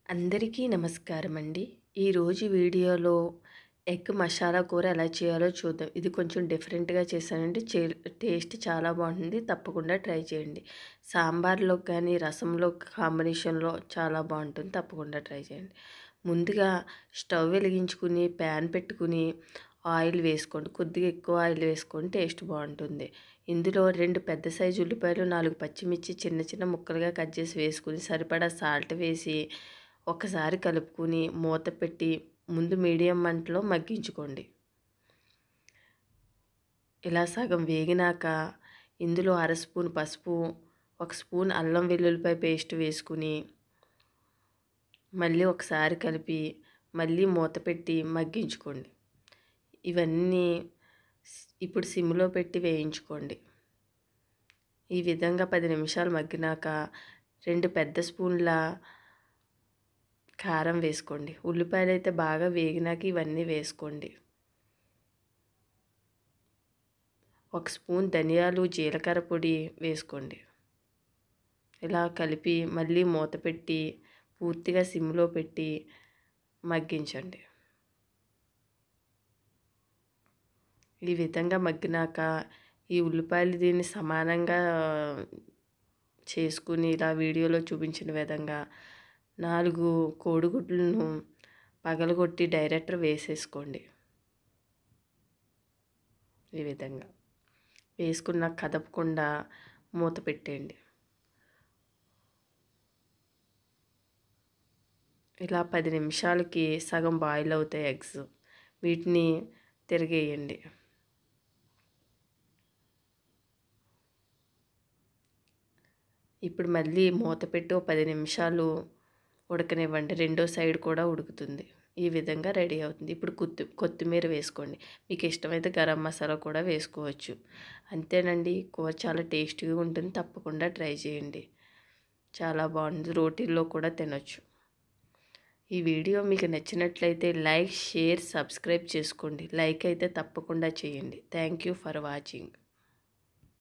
అందరికీ నమస్కారం అండి. ఈరోజు వీడియోలో ఎగ్ మసాలా కూర ఎలా చేయాలో చూద్దాం. ఇది కొంచెం డిఫరెంట్‌గా చేశానండి. టేస్ట్ చాలా బాగుంటుంది. తప్పకుండా ట్రై చేయండి. సాంబార్‌లోకి కానీ, రసంలో కాంబినేషన్‌లో చాలా బాగుంటుంది. తప్పకుండా ట్రై చేయండి. ముందుగా స్టవ్ వెలిగించుకుని, ప్యాన్ పెట్టుకుని, ఆయిల్ వేసుకోండి. కొద్దిగా ఎక్కువ ఆయిల్ వేసుకొని టేస్ట్ బాగుంటుంది. ఇందులో 2 పెద్ద సైజు ఉల్లిపాయలు, 4 పచ్చిమిర్చి చిన్న చిన్న ముక్కలుగా కట్ చేసి వేసుకుని, సరిపడా సాల్ట్ వేసి ఒకసారి కలుపుకుని మూత పెట్టి ముందు మీడియం మంటలో మగ్గించుకోండి. ఇలా సగం వేగినాక ఇందులో అర స్పూన్ పసుపు, 1 స్పూన్ అల్లం వెల్లుల్లిపాయ పేస్ట్ వేసుకుని మళ్ళీ ఒకసారి కలిపి మళ్ళీ మూత పెట్టి మగ్గించుకోండి. ఇవన్నీ ఇప్పుడు సిమ్లో పెట్టి వేయించుకోండి. ఈ విధంగా 10 నిమిషాలు మగ్గినాక 2 పెద్ద స్పూన్ల కారం వేసుకోండి. ఉల్లిపాయలు అయితే బాగా వేగినాక ఇవన్నీ వేసుకోండి. 1 స్పూన్ ధనియాలు, జీలకర్ర పొడి వేసుకోండి. ఇలా కలిపి మళ్ళీ మూత పెట్టి పూర్తిగా సిమ్లో పెట్టి మగ్గించండి. ఈ విధంగా మగ్గినాక ఈ ఉల్లిపాయలు దీన్ని సమానంగా చేసుకుని ఇలా వీడియోలో చూపించిన విధంగా 4 కోడిగుడ్లను పగలగొట్టి డైరెక్ట్ వేసేసుకోండి. ఈ విధంగా వేసుకున్న కదపకుండా మూత పెట్టేయండి. ఇలా 10 నిమిషాలకి సగం బాయిల్ అవుతాయి ఎగ్స్. వీటిని తిరిగేయండి. ఇప్పుడు మళ్ళీ మూత పెట్టి 10 నిమిషాలు ఉడకనివ్వండి. రెండో సైడ్ కూడా ఉడుకుతుంది. ఈ విధంగా రెడీ అవుతుంది. ఇప్పుడు కొత్తిమీర వేసుకోండి. మీకు ఇష్టమైతే గరం మసాలా కూడా వేసుకోవచ్చు. అంతేనండి. కూర చాలా టేస్టీగా ఉంటుంది. తప్పకుండా ట్రై చేయండి. చాలా బాగుంది. రోటీల్లో కూడా తినొచ్చు. ఈ వీడియో మీకు నచ్చినట్లయితే లైక్, షేర్, సబ్స్క్రైబ్ చేసుకోండి. లైక్ అయితే తప్పకుండా చేయండి. Thank you for watching.